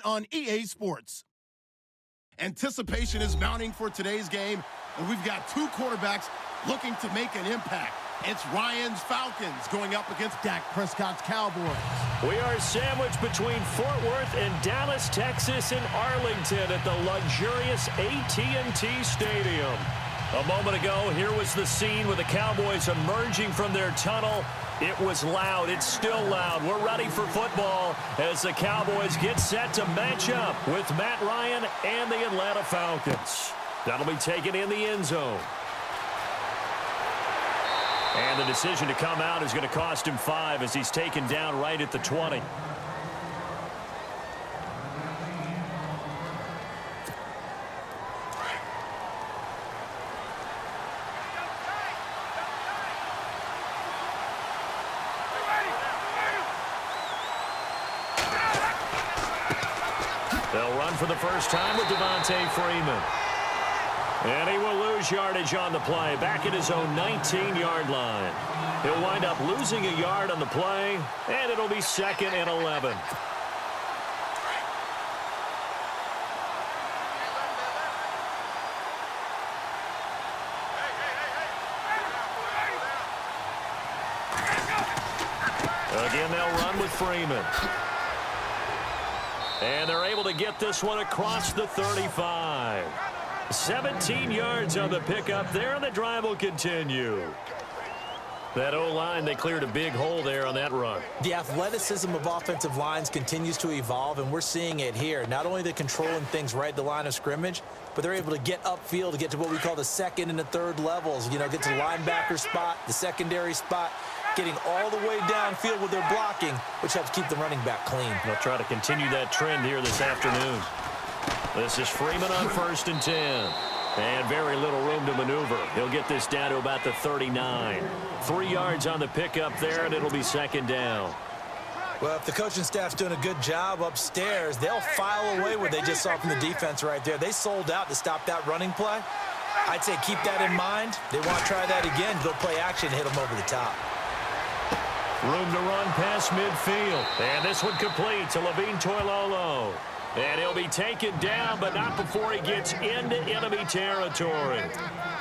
on EA Sports. Anticipation is mounting for today's game, and we've got two quarterbacks looking to make an impact. It's Ryan's Falcons going up against Dak Prescott's Cowboys. We are sandwiched between Fort Worth and Dallas, Texas, and Arlington at the luxurious AT&T Stadium. A moment ago, here was the scene with the Cowboys emerging from their tunnel. It was loud. It's still loud. We're ready for football as the Cowboys get set to match up with Matt Ryan and the Atlanta Falcons. That'll be taken in the end zone. And the decision to come out is going to cost him 5 as he's taken down right at the 20. They'll run for the first time with Devontae Freeman. And he will lose yardage on the play, back at his own 19-yard line. He'll wind up losing a yard on the play, and it'll be 2nd and 11. Again, they'll run with Freeman. And they're able to get this one across the 35. 17 yards on the pickup there, and the drive will continue. That O-line, they cleared a big hole there on that run. The athleticism of offensive lines continues to evolve, and we're seeing it here. Not only they're controlling things right at the line of scrimmage, but they're able to get upfield to get to what we call the second and the third levels. You know, get to the linebacker spot, the secondary spot, getting all the way downfield with their blocking, which helps keep the running back clean. They'll try to continue that trend here this afternoon. This is Freeman on 1st and 10. And very little room to maneuver. He'll get this down to about the 39. 3 yards on the pickup there, and it'll be 2nd down. Well, if the coaching staff's doing a good job upstairs, they'll file away what they just saw from the defense right there. They sold out to stop that running play. I'd say keep that in mind. They want to try that again. Go play action, hit them over the top. Room to run past midfield. And this one complete to Levine Toilolo. And he'll be taken down, but not before he gets into enemy territory.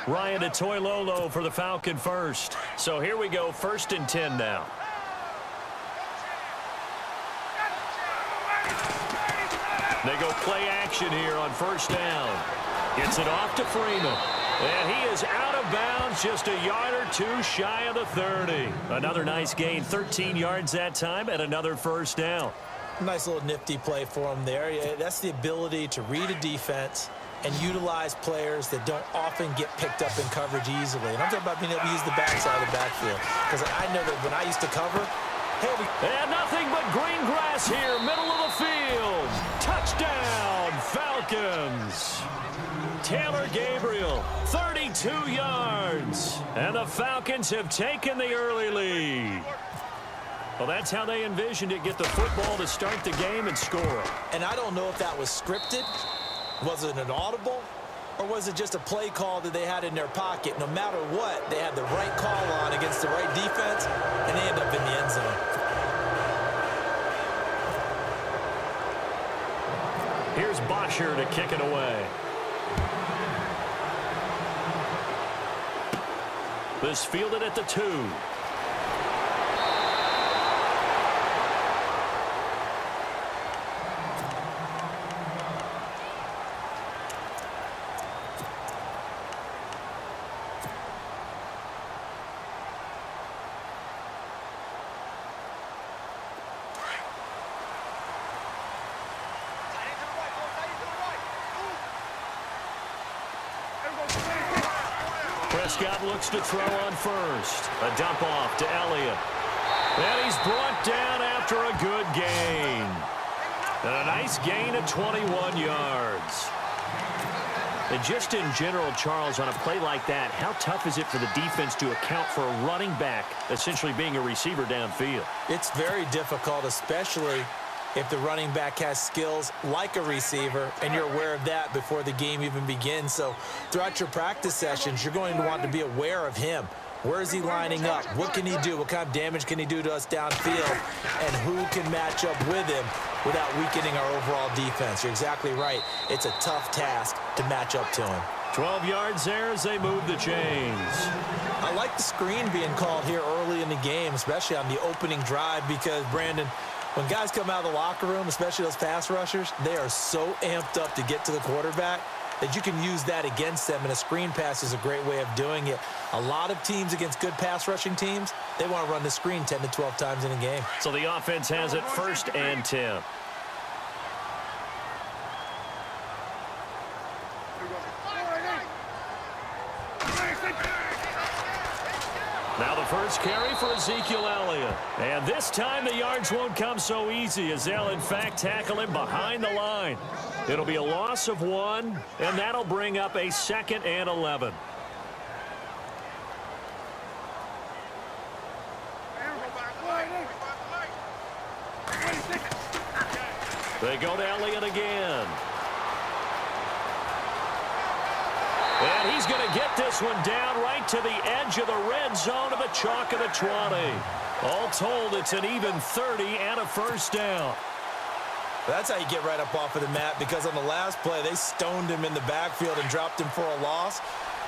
Ryan to Toilolo for the Falcon first. So here we go, 1st and 10 now. They go play action here on 1st down. Gets it off to Freeman. And he is out of bounds, just a yard or two shy of the 30. Another nice gain, 13 yards that time, and another 1st down. Nice little nifty play for him there. That's the ability to read a defense and utilize players that don't often get picked up in coverage easily. And I'm talking about being able to use the backside of the backfield. Because I know that when I used to cover, heavy. And nothing but green grass here, middle of the field. Touchdown, Falcons. Taylor Gabriel, 32 yards. And the Falcons have taken the early lead. Well, that's how they envisioned it, get the football to start the game and score. And I don't know if that was scripted. Was it an audible? Or was it just a play call that they had in their pocket? No matter what, they had the right call on against the right defense, and they end up in the end zone. Here's Bosher to kick it away. This fielded at the 2. Prescott looks to throw on 1st. A dump off to Elliott. And he's brought down after a good gain. And a nice gain of 21 yards. And just in general, Charles, on a play like that, how tough is it for the defense to account for a running back essentially being a receiver downfield? It's very difficult, especially if the running back has skills like a receiver, and you're aware of that before the game even begins. So throughout your practice sessions, you're going to want to be aware of him. Where is he lining up? What can he do? What kind of damage can he do to us downfield? And who can match up with him without weakening our overall defense? You're exactly right. It's a tough task to match up to him. 12 yards there as they move the chains. I like the screen being called here early in the game, especially on the opening drive, because, Brandon, when guys come out of the locker room, especially those pass rushers, they are so amped up to get to the quarterback that you can use that against them, and a screen pass is a great way of doing it. A lot of teams against good pass rushing teams, they want to run the screen 10 to 12 times in a game. So the offense has it 1st and 10. Now the first carry for Ezekiel Elliott. And this time the yards won't come so easy as they'll in fact tackle him behind the line. It'll be a loss of 1, and that'll bring up a 2nd and 11. They go to Elliott again. And he's going to get this one down right to the edge of the red zone of the chalk of the 20. All told, it's an even 30 and a first down. That's how you get right up off of the mat, because on the last play, they stoned him in the backfield and dropped him for a loss.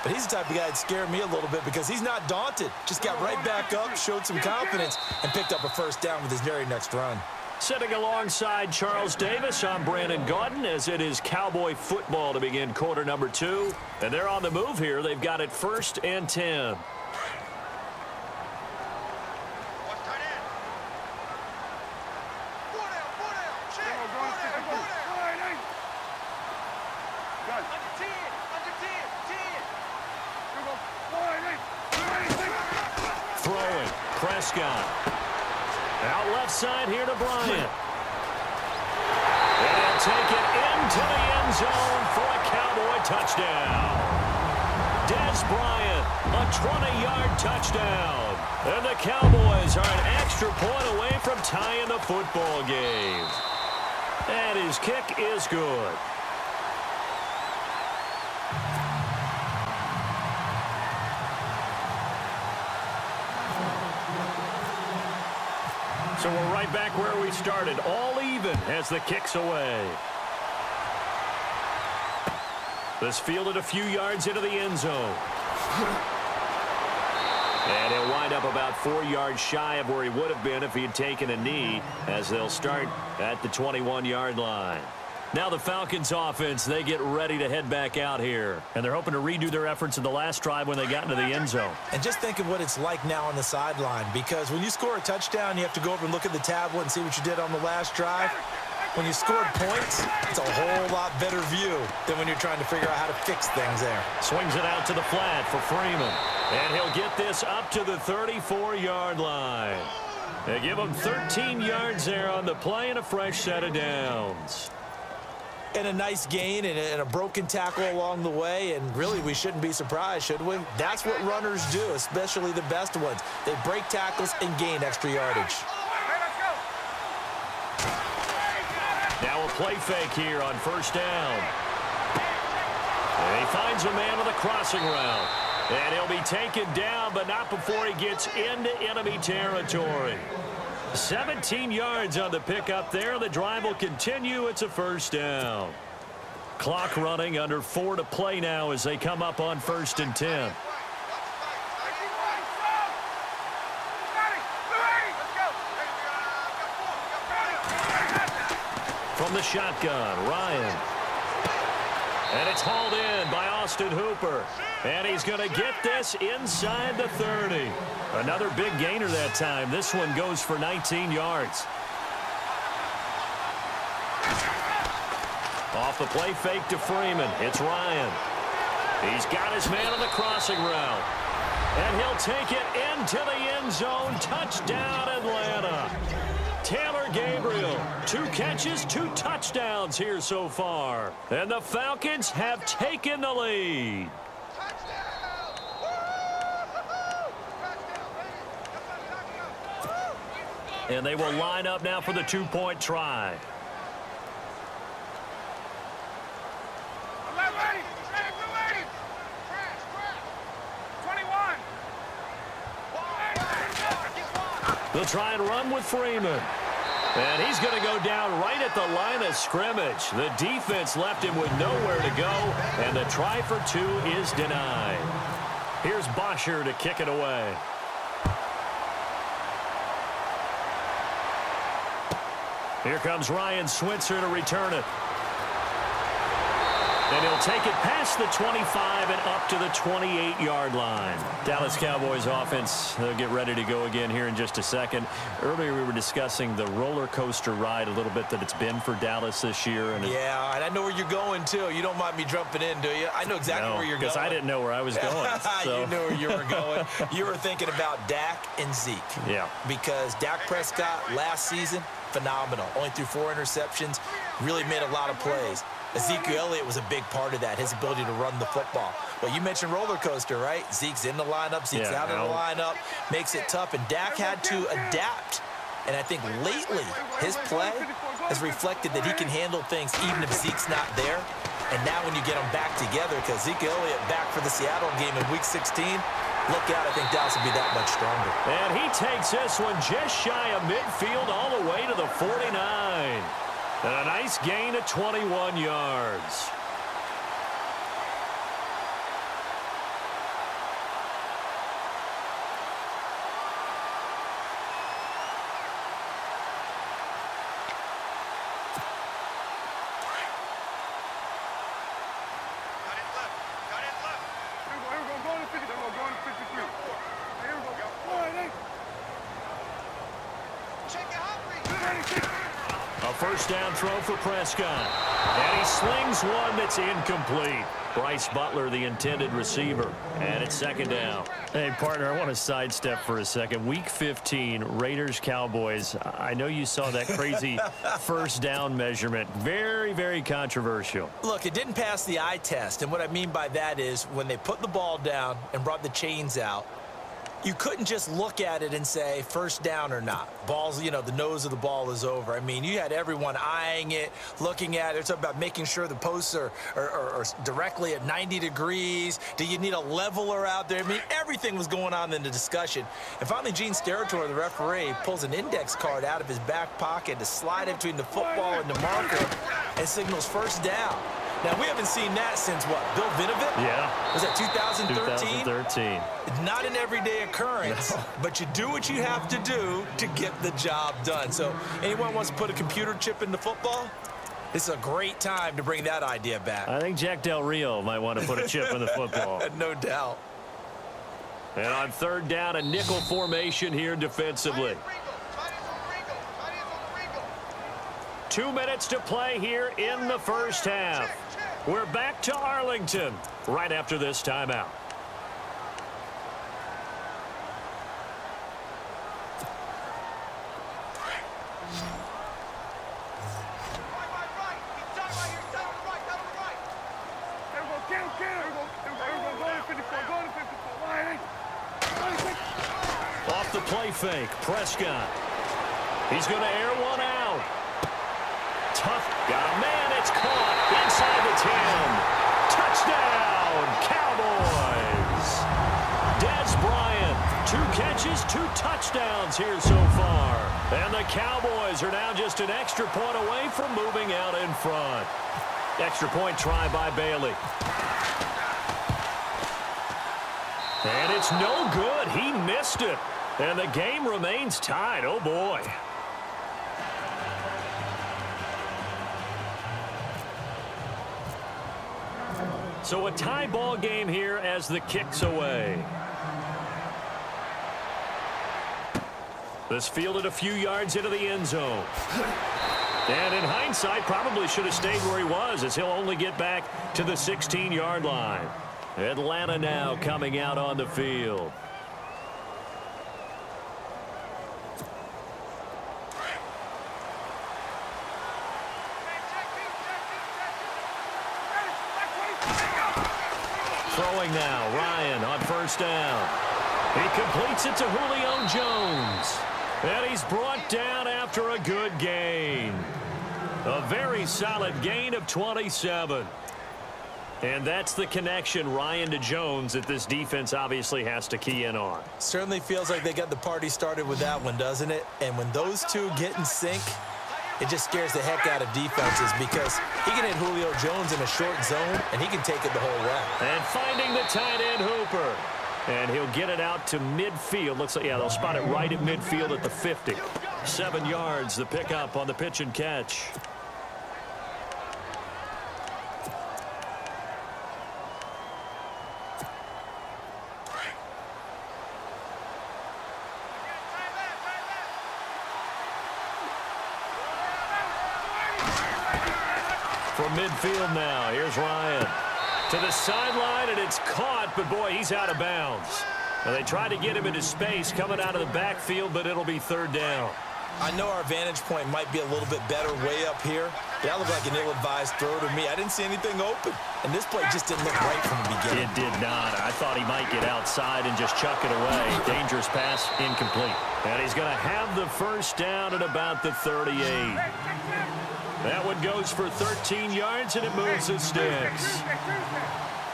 But he's the type of guy that scared me a little bit because he's not daunted. Just got right back up, showed some confidence, and picked up a first down with his very next run. Sitting alongside Charles Davis, I'm Brandon Gaudin, as it is Cowboy football to begin quarter number 2. And they're on the move here. They've got it 1st and 10. Throwing, Prescott. Out left side here to Bryant. And he'll take it into the end zone for a Cowboy touchdown. Dez Bryant, a 20-yard touchdown. And the Cowboys are an extra point away from tying the football game. And his kick is good. So we're right back where we started, all even as the kick's away. This fielded a few yards into the end zone. And he'll wind up about 4 yards shy of where he would have been if he had taken a knee, as they'll start at the 21-yard line. Now the Falcons offense, they get ready to head back out here. And they're hoping to redo their efforts in the last drive when they got into the end zone. And just think of what it's like now on the sideline, because when you score a touchdown, you have to go over and look at the tablet and see what you did on the last drive. When you scored points, it's a whole lot better view than when you're trying to figure out how to fix things there. Swings it out to the flat for Freeman. And he'll get this up to the 34-yard line. They give him 13 yards there on the play and a fresh set of downs. And a nice gain and a broken tackle along the way, and really we shouldn't be surprised, should we? That's what runners do, especially the best ones. They break tackles and gain extra yardage. Now a play fake here on first down. And he finds a man on the crossing route. And he'll be taken down, but not before he gets into enemy territory. 17 yards on the pickup there. The drive will continue. It's a first down. Clock running, under 4 to play now as they come up on 1st and 10. From the shotgun, Ryan. And it's hauled in by Austin Hooper. And he's going to get this inside the 30. Another big gainer that time. This one goes for 19 yards. Off the play fake to Freeman. It's Ryan. He's got his man on the crossing route. And he'll take it into the end zone. Touchdown, Atlanta. Taylor Gabriel, 2 catches, 2 touchdowns here so far. And the Falcons have taken the lead. And they will line up now for the 2-point try. They'll try and run with Freeman. And he's going to go down right at the line of scrimmage. The defense left him with nowhere to go, and the try for two is denied. Here's Bosher to kick it away. Here comes Ryan Switzer to return it. And he'll take it past the 25 and up to the 28-yard line. Dallas Cowboys offense, they'll get ready to go again here in just a second. Earlier we were discussing the roller coaster ride a little bit that it's been for Dallas this year. And yeah, and I know where you're going, too. You don't mind me jumping in, do you? I know exactly where you're going. Because I didn't know where I was going. So. You knew where you were going. You were thinking about Dak and Zeke. Yeah. Because Dak Prescott last season, phenomenal. Only threw 4 interceptions, really made a lot of plays. Ezekiel Elliott was a big part of that, his ability to run the football. But you mentioned roller coaster, right? Zeke's in the lineup, Zeke's out of the lineup, makes it tough. And Dak had to adapt. And I think lately his play has reflected that he can handle things even if Zeke's not there. And now when you get them back together, because Ezekiel Elliott back for the Seattle game in Week 16, look out, I think Dallas will be that much stronger. And he takes this one just shy of midfield all the way to the 49. And a nice gain of 21 yards. A first down throw for Prescott. And he slings one that's incomplete. Bryce Butler, the intended receiver. And it's second down. Hey, partner, I want to sidestep for a second. Week 15, Raiders-Cowboys. I know you saw that crazy first down measurement. Very, very controversial. Look, it didn't pass the eye test. And what I mean by that is when they put the ball down and brought the chains out, you couldn't just look at it and say first down or not. Ball's, you know, the nose of the ball is over. I mean, you had everyone eyeing it, looking at it. It's about making sure the posts are directly at 90 degrees. Do you need a leveler out there? I mean, everything was going on in the discussion. And finally, Gene Steratore, the referee, pulls an index card out of his back pocket to slide it between the football and the marker and signals first down. Now, we haven't seen that since, what, Bill Vinovit? Yeah. Was that 2013? 2013. Not an everyday occurrence, no. But you do what you have to do to get the job done. So anyone wants to put a computer chip into football? This is a great time to bring that idea back. I think Jack Del Rio might want to put a chip in the football. No doubt. And on third down, a nickel formation here defensively. 2 minutes to play here in the first half. We're back to Arlington right after this timeout. Off the play fake, Prescott. He's going to air one out. Tough. Got a man. It's caught inside the 10. Touchdown, Cowboys. Dez Bryant, 2 catches, 2 touchdowns here so far. And the Cowboys are now just an extra point away from moving out in front. Extra point try by Bailey. And it's no good. He missed it. And the game remains tied. Oh, boy. So a tie ball game here as the kick's away. This fielded a few yards into the end zone. And in hindsight, probably should have stayed where he was, as he'll only get back to the 16-yard line. Atlanta now coming out on the field. Throwing now, Ryan on first down. He completes it to Julio Jones. And he's brought down after a good gain. A very solid gain of 27. And that's the connection, Ryan to Jones, that this defense obviously has to key in on. Certainly feels like they got the party started with that one, doesn't it? And when those two get in sync, it just scares the heck out of defenses because he can hit Julio Jones in a short zone, and he can take it the whole way. And finding the tight end, Hooper. And he'll get it out to midfield. Looks like, yeah, they'll spot it right at midfield at the 50. 7 yards, the pickup on the pitch and catch. From midfield now, here's Ryan. To the sideline, and it's caught, but boy, he's out of bounds. Now, they tried to get him into space coming out of the backfield, but it'll be 3rd down. I know our vantage point might be a little bit better way up here, but that looked like an ill-advised throw to me. I didn't see anything open, and this play just didn't look right from the beginning. It did not. I thought he might get outside and just chuck it away. Dangerous pass, incomplete. And he's going to have the 1st down at about the 38. That one goes for 13 yards, and it moves the sticks.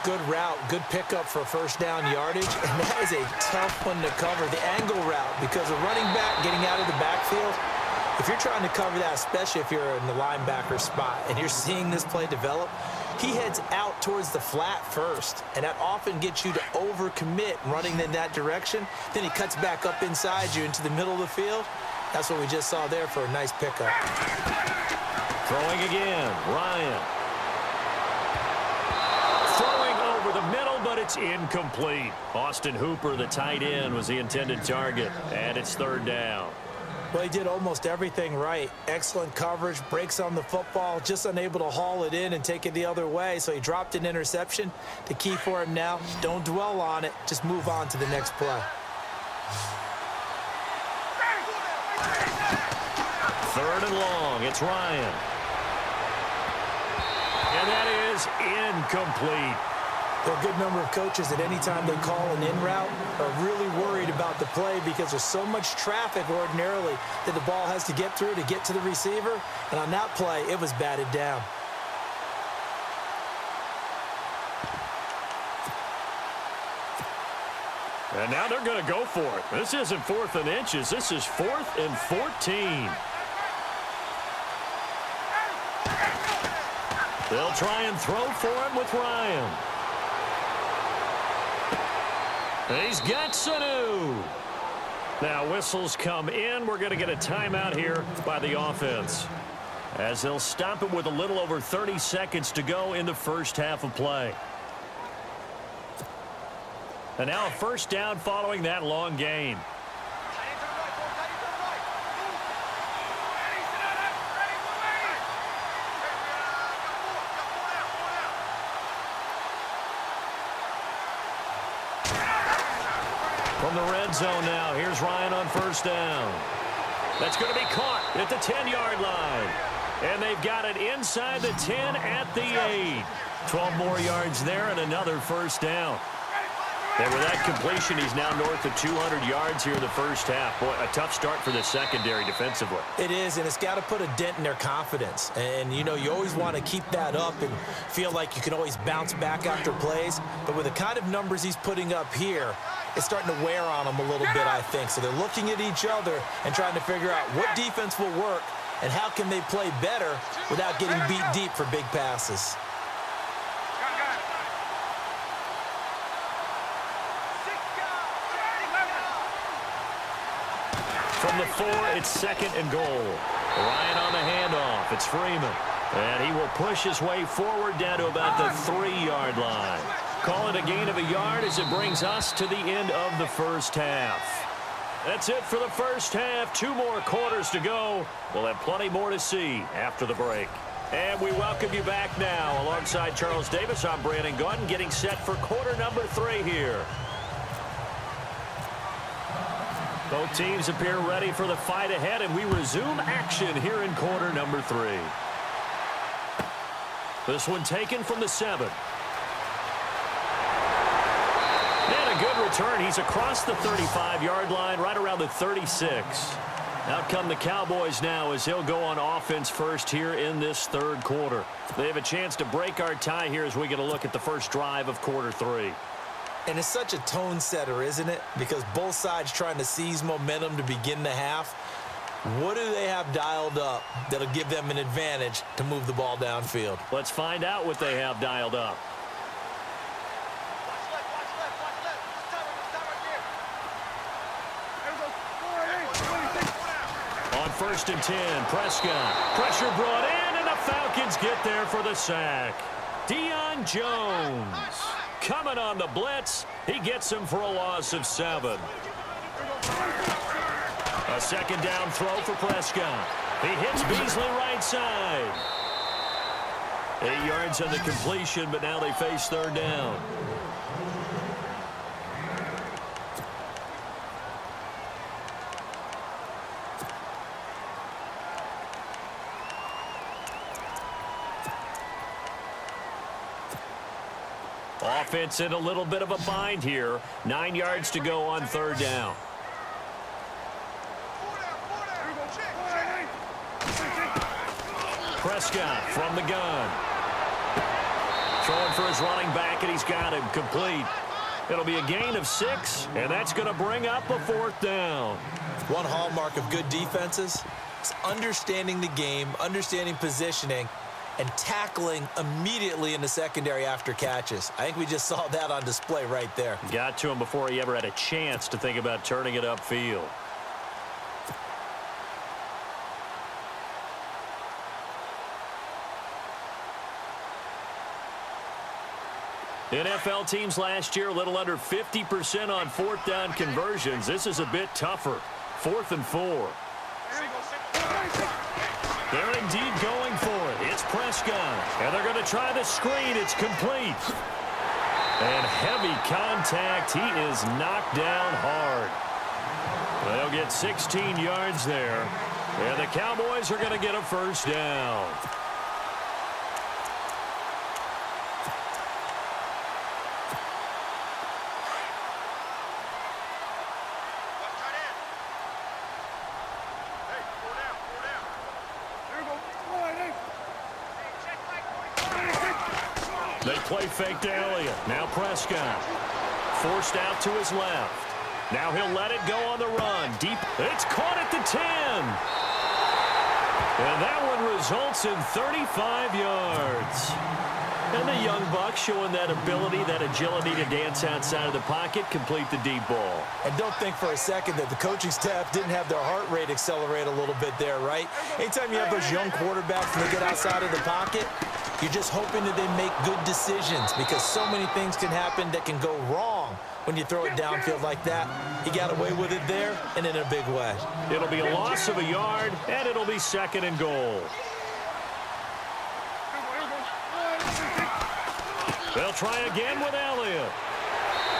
Good route, good pickup for 1st down yardage, and that is a tough one to cover, the angle route, because a running back getting out of the backfield, if you're trying to cover that, especially if you're in the linebacker spot, and you're seeing this play develop, he heads out towards the flat first, and that often gets you to overcommit running in that direction. Then he cuts back up inside you into the middle of the field. That's what we just saw there for a nice pickup. Throwing again, Ryan. Throwing over the middle, but it's incomplete. Austin Hooper, the tight end, was the intended target, and it's 3rd down. Well, he did almost everything right. Excellent coverage, breaks on the football, just unable to haul it in and take it the other way, so he dropped an interception. The key for him now, don't dwell on it, just move on to the next play. 3rd and long, it's Ryan. And that is incomplete. There are a good number of coaches that any time they call an in route are really worried about the play because there's so much traffic ordinarily that the ball has to get through to get to the receiver. And on that play, it was batted down. And now they're going to go for it. This isn't 4th and inches. This is 4th and 14. They'll try and throw for him with Ryan. He's got Sanu. Now whistles come in. We're going to get a timeout here by the offense, as they'll stop it with a little over 30 seconds to go in the 1st half of play. And now a 1st down following that long gain. From the red zone now, here's Ryan on 1st down. That's going to be caught at the 10-yard line. And they've got it inside the 10 at the 8. 12 more yards there and another 1st down. And with that completion, he's now north of 200 yards here in the 1st half. Boy, a tough start for the secondary defensively. It is, and it's got to put a dent in their confidence. And, you know, you always want to keep that up and feel like you can always bounce back after plays. But with the kind of numbers he's putting up here, it's starting to wear on them a little bit, I think. So they're looking at each other and trying to figure out what defense will work and how can they play better without getting beat deep for big passes. From the 4, it's 2nd and goal. Ryan on the handoff. It's Freeman. And he will push his way forward down to about the 3-yard line. Call it a gain of a yard as it brings us to the end of the 1st half. That's it for the 1st half. 2 more quarters to go. We'll have plenty more to see after the break. And we welcome you back now. Alongside Charles Davis, I'm Brandon Gunn, getting set for quarter number 3 here. Both teams appear ready for the fight ahead, and we resume action here in quarter number 3. This one taken from the 7. And a good return. He's across the 35-yard line, right around the 36. Out come the Cowboys now as he'll go on offense first here in this third quarter. They have a chance to break our tie here as we get a look at the first drive of quarter 3. And it's such a tone setter, isn't it? Because both sides trying to seize momentum to begin the half. What do they have dialed up that'll give them an advantage to move the ball downfield? Let's find out what they have dialed up. On 1st and 10, Prescott. Pressure brought in, and the Falcons get there for the sack. Deion Jones coming on the blitz. He gets him for a loss of 7. A second down throw for Prescott. He hits Beasley right side. 8 yards on the completion, but now they face third down. Offense in a little bit of a bind here. 9 yards to go on third down. Prescott from the gun. Throwing for his running back, and he's got him complete. It'll be a gain of 6, and that's going to bring up a 4th down. One hallmark of good defenses is understanding the game, understanding positioning, and tackling immediately in the secondary after catches. I think we just saw that on display right there. Got to him before he ever had a chance to think about turning it upfield. NFL teams last year a little under 50% on 4th down conversions. This is a bit tougher. 4th and 4. They're indeed going for it. It's Prescott. And they're going to try the screen. It's complete. And heavy contact. He is knocked down hard. They'll get 16 yards there. And the Cowboys are going to get a 1st down. They play fake to Elliott. Now Prescott. Forced out to his left. Now he'll let it go on the run. Deep. It's caught at the 10. And that one results in 35 yards. And the young buck showing that ability, that agility to dance outside of the pocket, complete the deep ball. And don't think for a second that the coaching staff didn't have their heart rate accelerate a little bit there, right? Anytime you have those young quarterbacks and they get outside of the pocket, you're just hoping that they make good decisions because so many things can happen that can go wrong when you throw it downfield like that. He got away with it there and in a big way. It'll be a loss of a yard, and it'll be 2nd and goal. They'll try again with Elliott.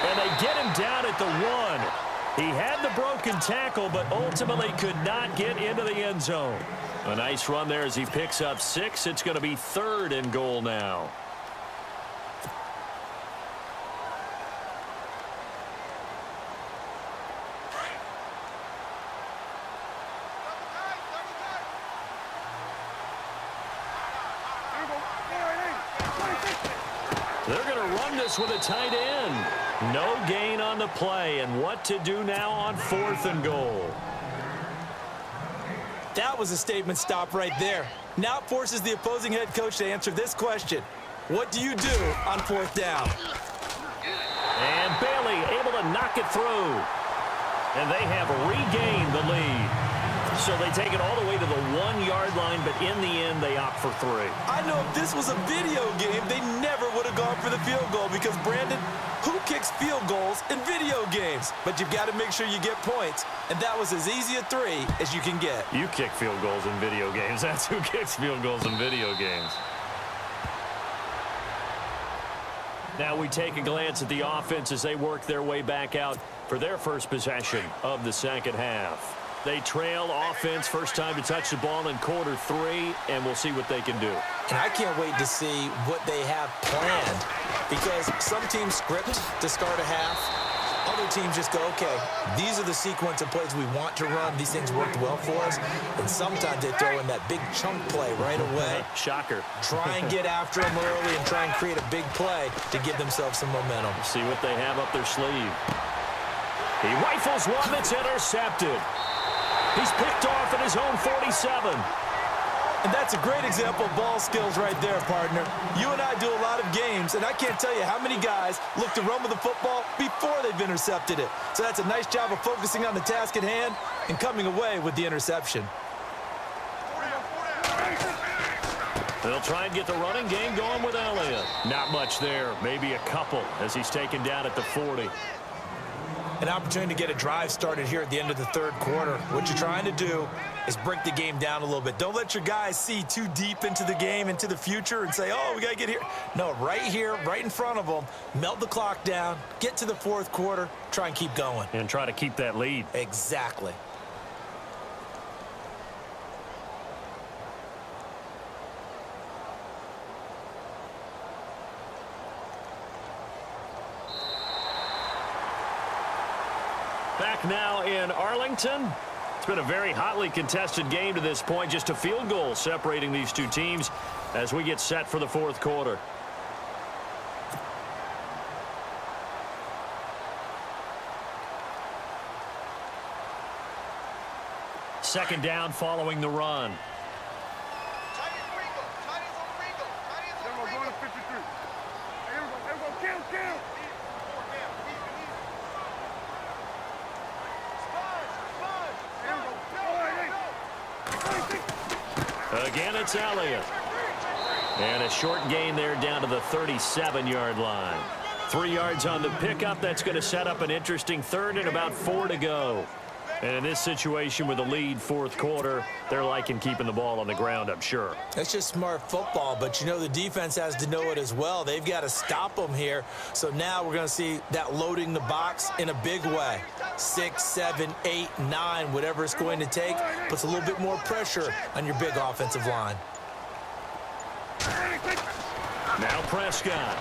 And they get him down at the 1. He had the broken tackle, but ultimately could not get into the end zone. A nice run there as he picks up 6. It's going to be 3rd and goal now. They're going to run this with a tight end. No gain on the play, and what to do now on 4th and goal. That was a statement stop right there. Now it forces the opposing head coach to answer this question. What do you do on 4th down? And Bailey able to knock it through. And they have regained the lead. So they take it all the way to the 1-yard line, but in the end, they opt for 3. I know if this was a video game, they never would have gone for the field goal because, Brandon, who kicks field goals in video games? But you've got to make sure you get points, and that was as easy a 3 as you can get. You kick field goals in video games. That's who kicks field goals in video games. Now we take a glance at the offense as they work their way back out for their first possession of the second half. They trail offense, first time to touch the ball in quarter 3, and we'll see what they can do. And I can't wait to see what they have planned because some teams script to start a half, Other teams just go, okay, these are the sequence of plays we want to run. These things worked well for us. And sometimes they throw in that big chunk play right away. Shocker. Try and get after them early and try and create a big play to give themselves some momentum. See what they have up their sleeve. He rifles one that's intercepted. He's picked off at his own 47. And that's a great example of ball skills right there, partner. You and I do a lot of games, and I can't tell you how many guys look to run with the football before they've intercepted it. So that's a nice job of focusing on the task at hand and coming away with the interception. They'll try and get the running game going with Elliott. Not much there, maybe a couple as he's taken down at the 40. An opportunity to get a drive started here at the end of the third quarter. What you're trying to do is break the game down a little bit. Don't let your guys see too deep into the game, into the future, and say, oh, we got to get here. No, right here, right in front of them, melt the clock down, get to the fourth quarter, try and keep going. And try to keep that lead. Exactly. Back now in Arlington. It's been a very hotly contested game to this point. Just a field goal separating these two teams as we get set for the fourth quarter. Second down following the run. Again, it's Elliott. And a short gain there down to the 37-yard line. 3 yards on the pickup. That's going to set up an interesting third and about 4 to go. And in this situation with a lead fourth quarter, they're liking keeping the ball on the ground, I'm sure. That's just smart football, but you know the defense has to know it as well. They've got to stop them here. So now we're going to see that loading the box in a big way. 6, 7, 8, 9, whatever it's going to take, puts a little bit more pressure on your big offensive line. Now Prescott.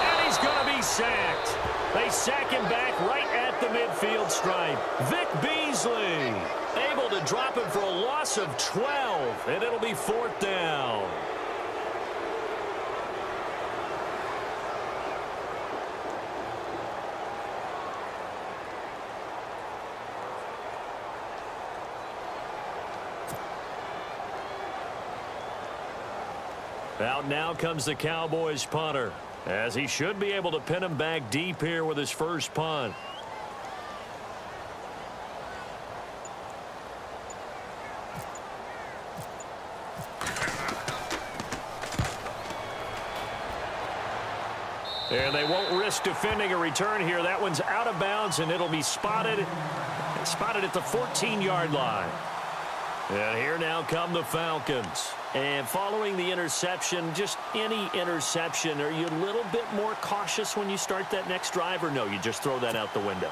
And he's going to be sacked. They sack him back right at the midfield stripe. Vic Beasley able to drop him for a loss of 12, and it'll be fourth down. Out now comes the Cowboys punter, as he should be able to pin him back deep here with his first punt. And they won't risk defending a return here. That one's out of bounds, and it'll be spotted at the 14-yard line. And here now come the Falcons. And following the interception, just any interception, are you a little bit more cautious when you start that next drive, or no, you just throw that out the window?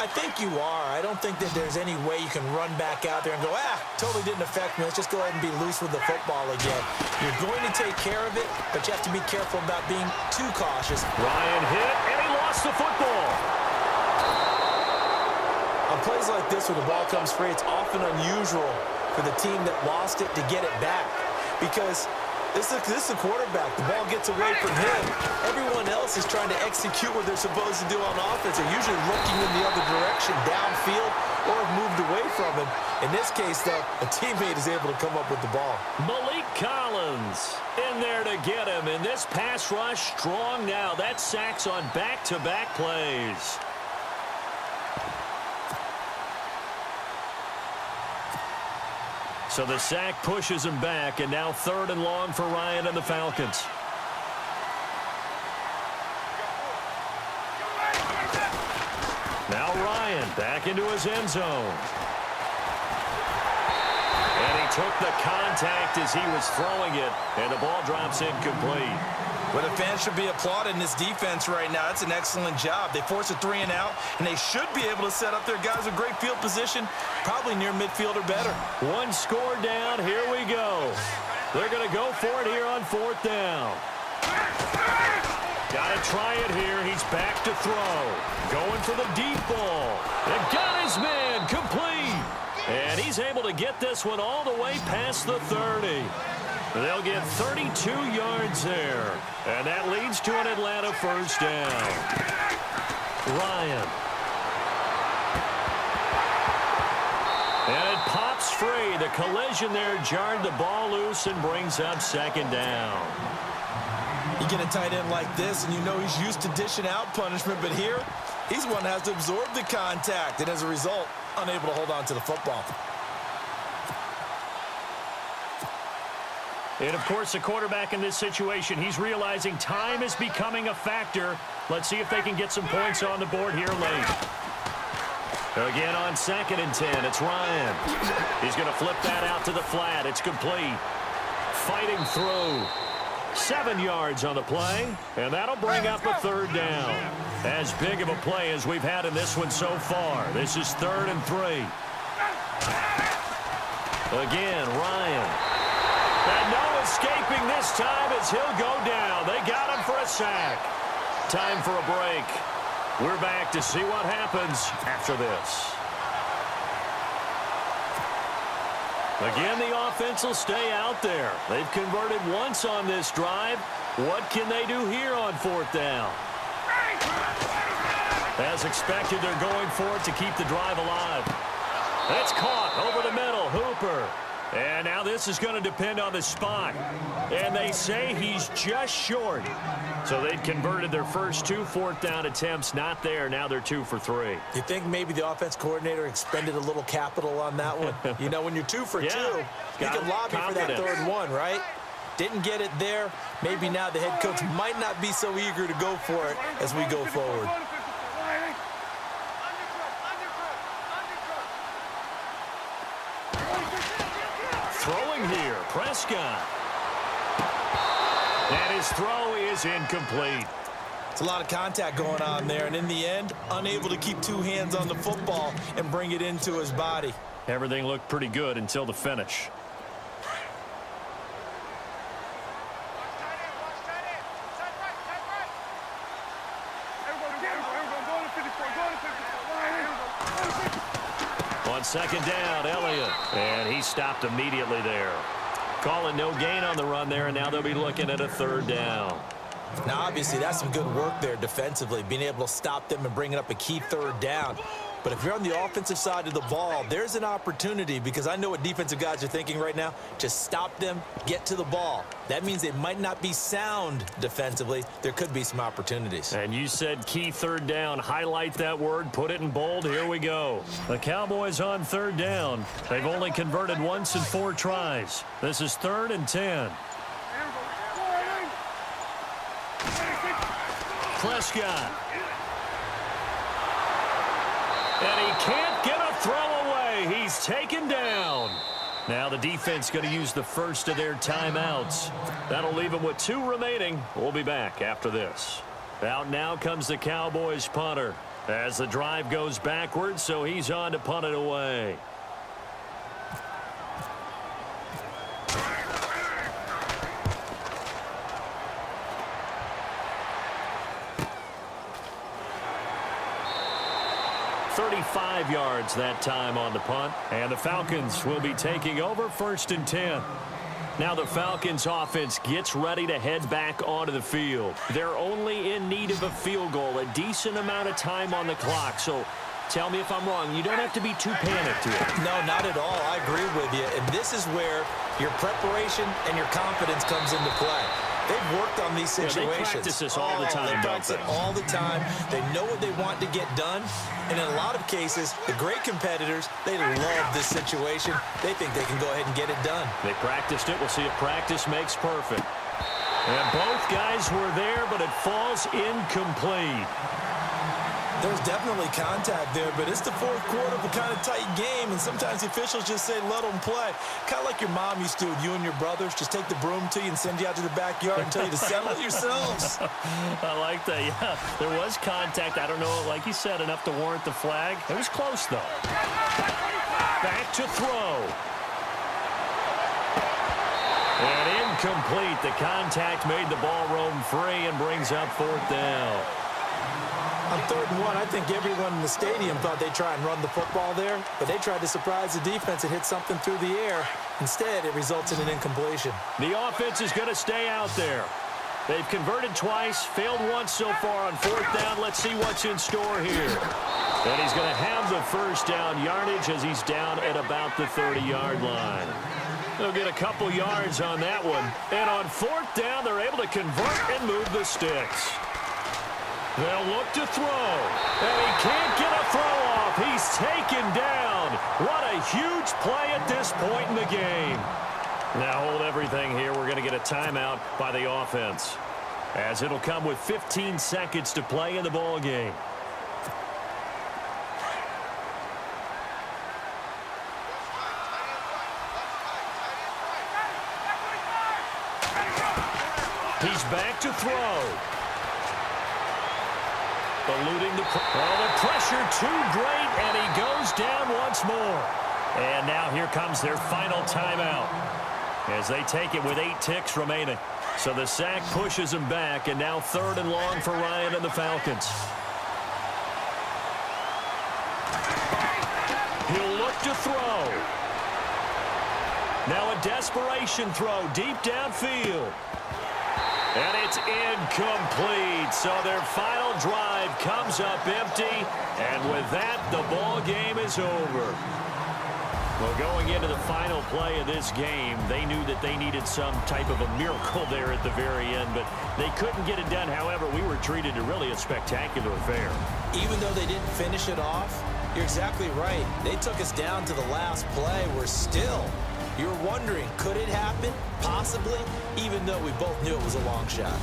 I think you are. I don't think that there's any way you can run back out there and go, totally didn't affect me. Let's just go ahead and be loose with the football again. You're going to take care of it, but you have to be careful about being too cautious. Ryan hit, and he lost the football. On plays like this where the ball comes free, it's often unusual for the team that lost it to get it back, because this is a quarterback. The ball gets away from him. Everyone else is trying to execute what they're supposed to do on offense. They're usually looking in the other direction, downfield, or have moved away from him. In this case, though, a teammate is able to come up with the ball. Malik Collins in there to get him, and this pass rush strong now. That's sacks on back-to-back plays. So the sack pushes him back, and now third and long for Ryan and the Falcons. Now Ryan back into his end zone. And he took the contact as he was throwing it, and the ball drops incomplete. Well, the fans should be applauding this defense right now. That's an excellent job. They force a 3 and out, and they should be able to set up their guys with great field position, probably near midfield or better. One score down. Here we go. They're going to go for it here on fourth down. Got to try it here. He's back to throw. Going for the deep ball. And got his man complete. And he's able to get this one all the way past the 30. They'll get 32 yards there. And that leads to an Atlanta first down. Ryan. And it pops free. The collision there jarred the ball loose and brings up second down. You get a tight end like this, and you know he's used to dishing out punishment, but here, he's one that has to absorb the contact, and as a result, unable to hold on to the football. And, of course, the quarterback in this situation, he's realizing time is becoming a factor. Let's see if they can get some points on the board here late. Again on 2nd and 10, it's Ryan. He's going to flip that out to the flat. It's complete. Fighting through. 7 yards on the play, and that'll bring up a third down. As big of a play as we've had in this one so far. This is 3rd and 3. Again, Ryan. And no escaping this time as he'll go down. They got him for a sack. Time for a break. We're back to see what happens after this. Again, the offense will stay out there. They've converted once on this drive. What can they do here on 4th down? As expected, they're going for it to keep the drive alive. It's caught over the middle. Hooper. And now this is going to depend on the spot. And they say he's just short. So they'd converted their first 2 4th down attempts. Not there. Now they're 2 for 3. You think maybe the offense coordinator expended a little capital on that one? You know, when you're 2 for 2, you can lobby for that 3rd one, right? Didn't get it there. Maybe now the head coach might not be so eager to go for it as we go forward. Throwing here, Prescott. And his throw is incomplete. It's a lot of contact going on there, and in the end, unable to keep 2 hands on the football and bring it into his body. Everything looked pretty good until the finish. On 2nd down, Elliott. And he stopped immediately there. Calling no gain on the run there, and now they'll be looking at a 3rd down. Now, obviously, that's some good work there defensively, being able to stop them and bringing up a key 3rd down. But if you're on the offensive side of the ball, there's an opportunity, because I know what defensive guys are thinking right now. Just stop them, get to the ball. That means they might not be sound defensively. There could be some opportunities. And you said key 3rd down. Highlight that word. Put it in bold. Here we go. The Cowboys on 3rd down. They've only converted once in 4 tries. This is 3rd and 10. Prescott. And he can't get a throw away. He's taken down. Now the defense going to use the first of their timeouts. That'll leave them with 2 remaining. We'll be back after this. Out now comes the Cowboys punter as the drive goes backwards, so he's on to punt it away. .35 yards that time on the punt. And the Falcons will be taking over 1st and 10. Now the Falcons offense gets ready to head back onto the field. They're only in need of a field goal, a decent amount of time on the clock. So tell me if I'm wrong. You don't have to be too panicked here. No, not at all. I agree with you. And this is where your preparation and your confidence comes into play. They've worked on these situations. Yeah, they practice this all the time. They practice it all the time. They know what they want to get done. And in a lot of cases, the great competitors, they love this situation. They think they can go ahead and get it done. They practiced it. We'll see if practice makes perfect. And both guys were there, but it falls incomplete. There's definitely contact there, but it's the 4th quarter of a kind of tight game, and sometimes the officials just say, let them play. Kind of like your mom used to with you and your brothers. Just take the broom to you and send you out to the backyard and tell you to settle it yourselves. I like that, yeah. There was contact. I don't know, like you said, enough to warrant the flag. It was close, though. Back to throw. And Incomplete. The contact made the ball roam free and brings up 4th down. On 3rd and 1, I think everyone in the stadium thought they'd try and run the football there, but they tried to surprise the defense and hit something through the air. Instead, it results in an incompletion. The offense is going to stay out there. They've converted twice, failed once so far on 4th down. Let's see what's in store here. And he's going to have the 1st down yardage as he's down at about the 30-yard line. They'll get a couple yards on that one. And on 4th down, they're able to convert and move the sticks. They'll look to throw, and he can't get a throw off. He's taken down. What a huge play at this point in the game. Now hold everything here. We're going to get a timeout by the offense, as it'll come with 15 seconds to play in the ball game. He's back to throw. Eluding the pressure too great, and he goes down once more. And now here comes their final timeout as they take it with 8 ticks remaining. So the sack pushes him back, and now 3rd and long for Ryan and the Falcons. He'll look to throw. Now a desperation throw deep downfield. And it's incomplete. So their final drive comes up empty. And with that, the ball game is over. Well, going into the final play of this game, they knew that they needed some type of a miracle there at the very end, but they couldn't get it done. However, we were treated to really a spectacular affair. Even though they didn't finish it off, you're exactly right. They took us down to the last play. We're still... You're wondering, could it happen? Possibly, even though we both knew it was a long shot.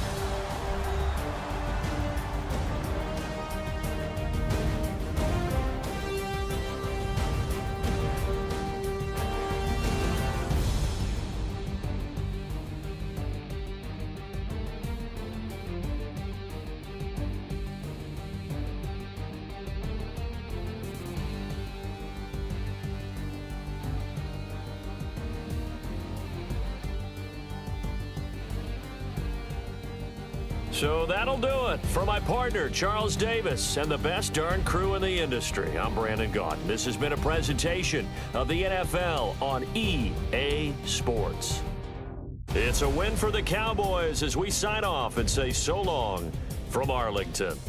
So that'll do it. For my partner, Charles Davis, and the best darn crew in the industry, I'm Brandon Gaudin. This has been a presentation of the NFL on EA Sports. It's a win for the Cowboys as we sign off and say so long from Arlington.